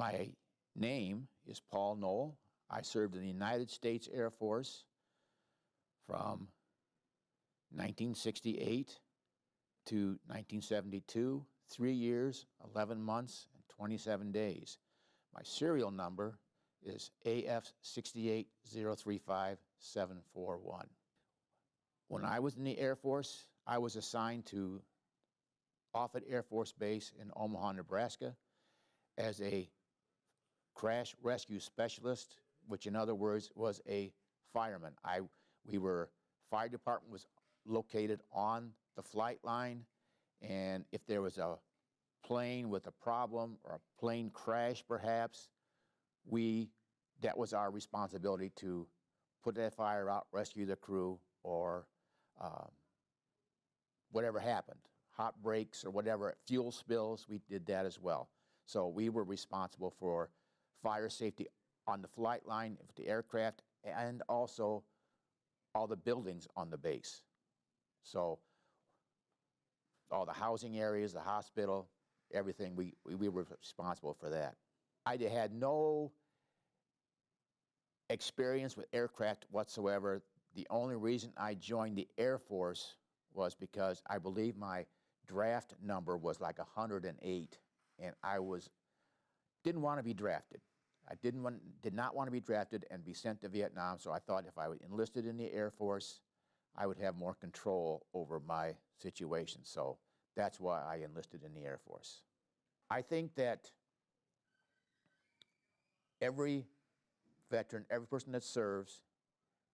My name is Paul Noll. I served in the United States Air Force from 1968 to 1972, 3 years, 11 months, and 27 days. My serial number is AF68035-741. When I was in the Air Force, I was assigned to Offutt Air Force Base in Omaha, Nebraska as a crash rescue specialist, which in other words was a fireman. Fire department was located on the flight line, and if there was a plane with a problem or a plane crash perhaps, that was our responsibility to put that fire out, rescue the crew, or whatever happened, hot breaks or whatever, fuel spills, we did that as well. So we were responsible for fire safety on the flight line of the aircraft and also all the buildings on the base. So all the housing areas, the hospital, everything, we were responsible for that. I had no experience with aircraft whatsoever. The only reason I joined the Air Force was because I believe my draft number was like 108, and I didn't want to be drafted. I did not want to be drafted and be sent to Vietnam, so I thought if I enlisted in the Air Force, I would have more control over my situation. So that's why I enlisted in the Air Force. I think that every veteran, every person that serves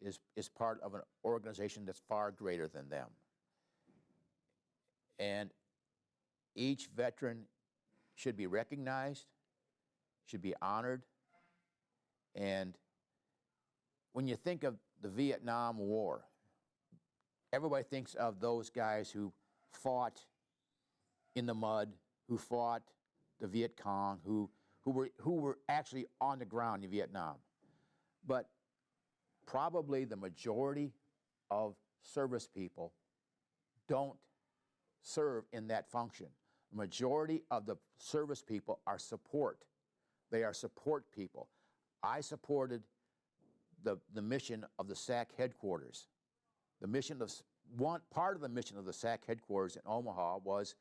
is part of an organization that's far greater than them. And each veteran should be recognized, should be honored. And when you think of the Vietnam War, everybody thinks of those guys who fought in the mud, who fought the Viet Cong, who were actually on the ground in Vietnam. But probably the majority of service people don't serve in that function. The majority of the service people are support. They are support people. I supported the mission of the SAC headquarters. Part of the mission of the SAC headquarters in Omaha was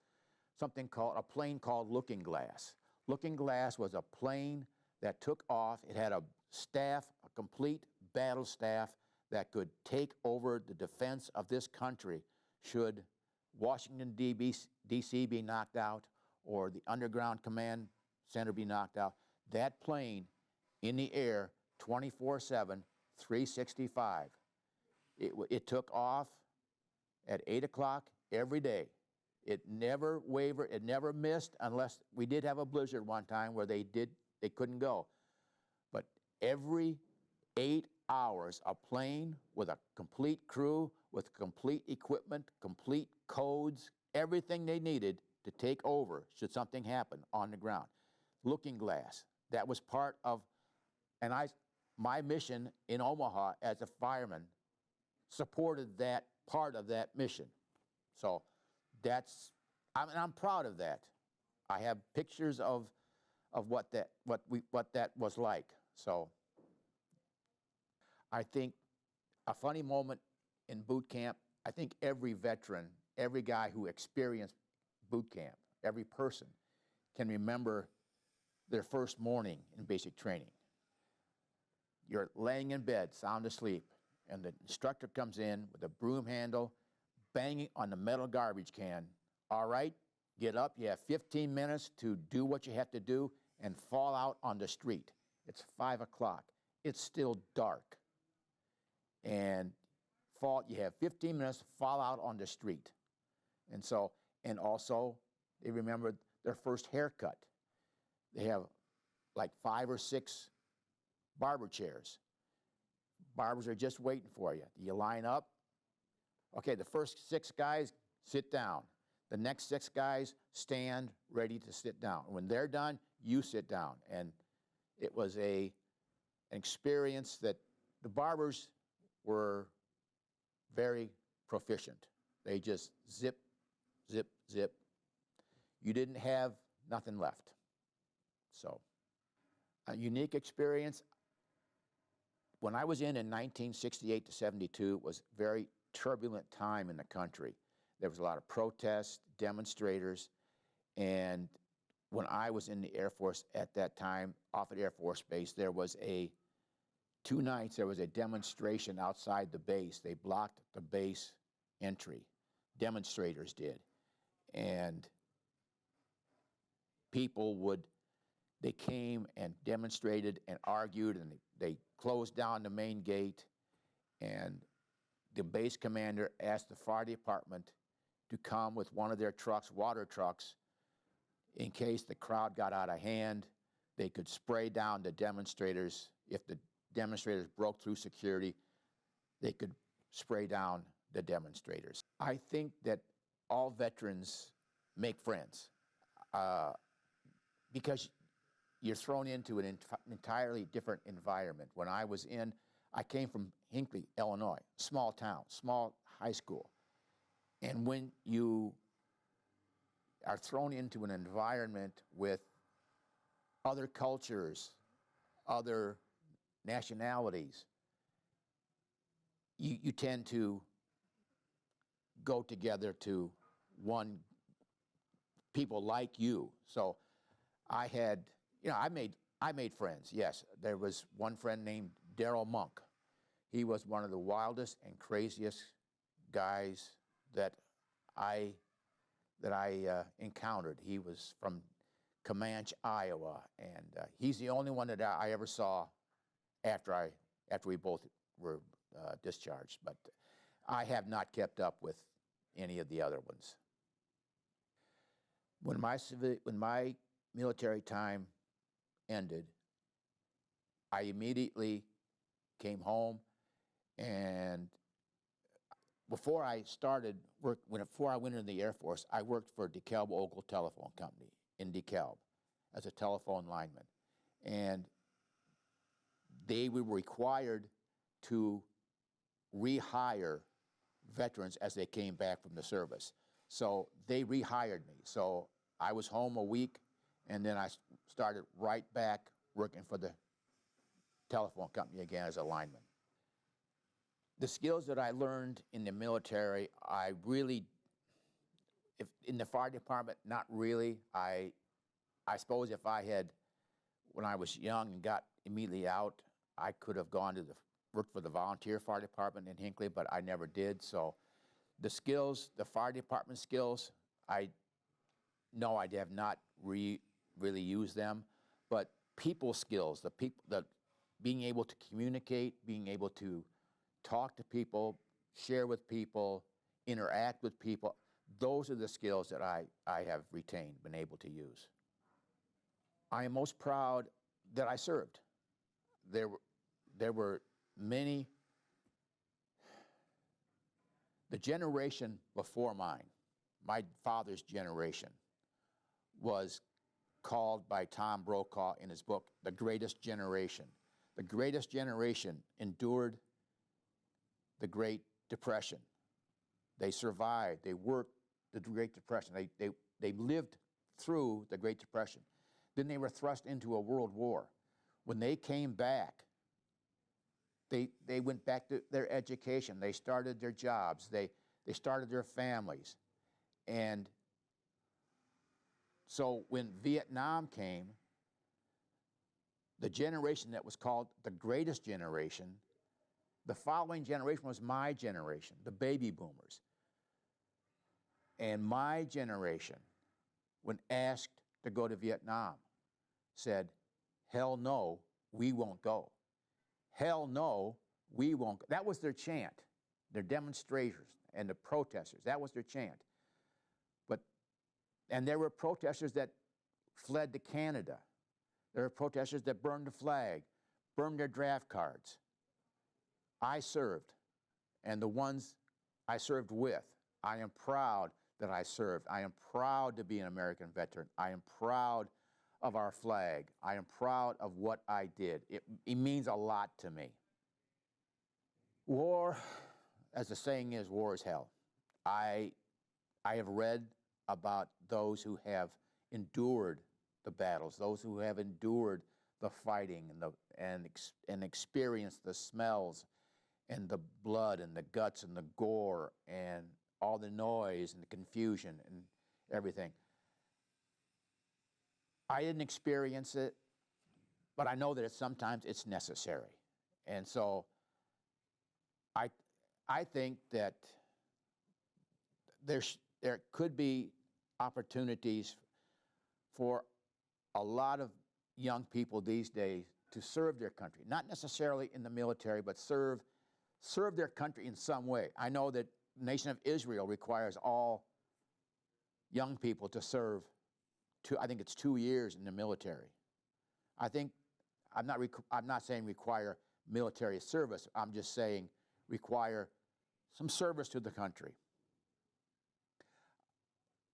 a plane called Looking Glass. Looking Glass was a plane that took off. It had a staff, a complete battle staff that could take over the defense of this country should Washington, D.C. be knocked out or the underground command center be knocked out. That plane in the air 24/7, 365. It took off at 8 o'clock every day. It never wavered, it never missed, unless we did have a blizzard one time where they couldn't go. But every 8 hours, a plane with a complete crew, with complete equipment, complete codes, everything they needed to take over should something happen on the ground. Looking Glass, that was part of, and my mission in Omaha as a fireman supported that part of that mission. So I'm proud of that. I have pictures of what that was like. So I think a funny moment in boot camp, I think every veteran, every guy who experienced boot camp, every person can remember their first morning in basic training. You're laying in bed, sound asleep, and the instructor comes in with a broom handle, banging on the metal garbage can. All right, get up. You have 15 minutes to do what you have to do and fall out on the street. It's 5 o'clock. It's still dark. And you have 15 minutes to fall out on the street. And also, they remember their first haircut. They have like 5 or 6 barber chairs. Barbers are just waiting for you. You line up. Okay, the first 6 guys sit down. The next 6 guys stand ready to sit down. When they're done, you sit down. And it was an experience that the barbers were very proficient. They just zip, zip, zip. You didn't have nothing left. So A unique experience. When I was in 1968 to 72, it was a very turbulent time in the country. There was a lot of protests, demonstrators, and when I was in the Air Force at that time, off at Air Force Base, there was two nights there was a demonstration outside the base. They blocked the base entry. Demonstrators did. And they came and demonstrated and argued, and they closed down the main gate, and the base commander asked the fire department to come with one of their trucks, water trucks, in case the crowd got out of hand. They could spray down the demonstrators. If the demonstrators broke through security, they could spray down the demonstrators. I think that all veterans make friends because you're thrown into an entirely different environment. When I came from Hinckley, Illinois, small town, small high school. And when you are thrown into an environment with other cultures, other nationalities, you tend to go together to people like you. So I had, I made friends, yes. There was one friend named Darrell Monk. He was one of the wildest and craziest guys that I encountered. He was from Comanche, Iowa, and he's the only one that I ever saw after we both were discharged. But I have not kept up with any of the other ones. When my military time ended, I immediately came home, and before I went into the Air Force, I worked for DeKalb Ogle Telephone Company in DeKalb as a telephone lineman. And they were required to rehire veterans as they came back from the service. So they rehired me. So I was home a week, and then I started right back working for the telephone company again as a lineman. The skills that I learned in the military, in the fire department, not really. I suppose if I had, when I was young and got immediately out, I could have gone to worked for the volunteer fire department in Hinckley, but I never did. So the skills, the fire department skills, I have not really used them, but people skills, being able to communicate, being able to talk to people, share with people, interact with people, those are the skills that I have retained, been able to use. I am most proud that I served. There were many, the generation before mine, my father's generation, was called by Tom Brokaw in his book, The Greatest Generation. The greatest generation endured the Great Depression. They survived, they worked the Great Depression. They lived through the Great Depression. Then they were thrust into a world war. When they came back, they went back to their education. They started their jobs. They started their families. And so when Vietnam came, the generation that was called the greatest generation, the following generation was my generation, the baby boomers. And my generation, when asked to go to Vietnam, said, hell no, we won't go. Hell no, we won't go. That was their chant, their demonstrators and the protesters. That was their chant. And there were protesters that fled to Canada. There were protesters that burned the flag, burned their draft cards. I served, and the ones I served with, I am proud that I served. I am proud to be an American veteran. I am proud of our flag. I am proud of what I did. It means a lot to me. War, as the saying is, war is hell. I have read about those who have endured the battles, those who have endured the fighting and experience the smells and the blood and the guts and the gore and all the noise and the confusion and everything. I didn't experience it, but I know that sometimes it's necessary. And so I think that there could be opportunities for a lot of young people these days to serve their country, not necessarily in the military, but serve their country in some way. I know that the nation of Israel requires all young people to serve, I think it's 2 years in the military. I'm not saying require military service. I'm just saying require some service to the country.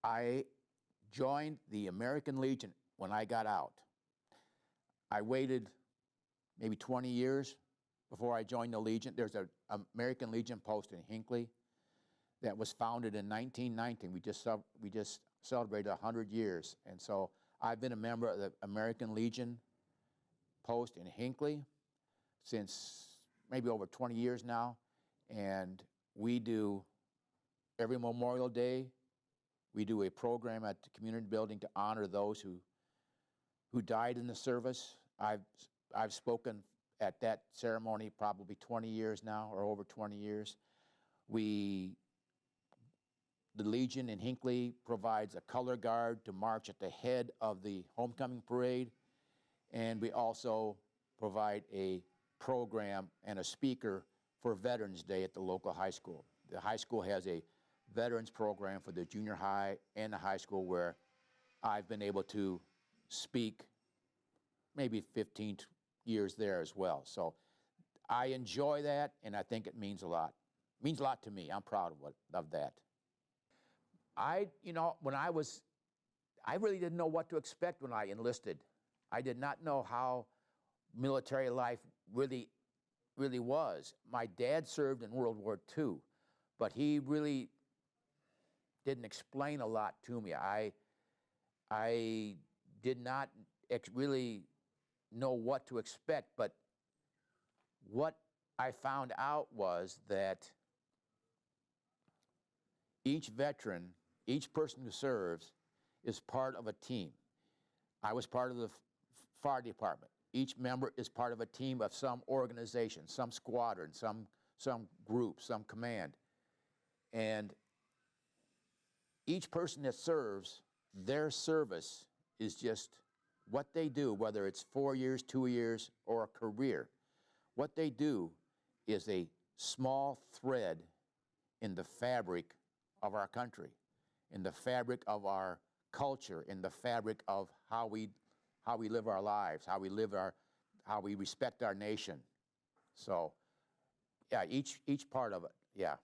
I joined the American Legion when I got out. I waited maybe 20 years before I joined the Legion. There's an American Legion post in Hinckley that was founded in 1919. We just celebrated 100 years. And so I've been a member of the American Legion post in Hinckley since maybe over 20 years now. And we do, every Memorial Day, we do a program at the community building to honor those who died in the service. I've spoken at that ceremony probably 20 years now, or over 20 years. The Legion in Hinckley provides a color guard to march at the head of the homecoming parade, and we also provide a program and a speaker for Veterans Day at the local high school. The high school has a veterans program for the junior high and the high school where I've been able to speak maybe 15 years there as well. So I enjoy that, and I think it means a lot. It means a lot to me. I'm proud of that. I really didn't know what to expect when I enlisted. I did not know how military life really was. My dad served in World War II, but he really didn't explain a lot to me. I did not really know what to expect, but what I found out was that each veteran, each person who serves, is part of a team. I was part of the fire department. Each member is part of a team of some organization, some squadron, some group, some command. And each person that serves, their service is just what they do, whether it's 4 years, 2 years, or a career. What they do is a small thread in the fabric of our country, in the fabric of our culture, in the fabric of how we live our lives, how we respect our nation. So, yeah, each part of it, yeah.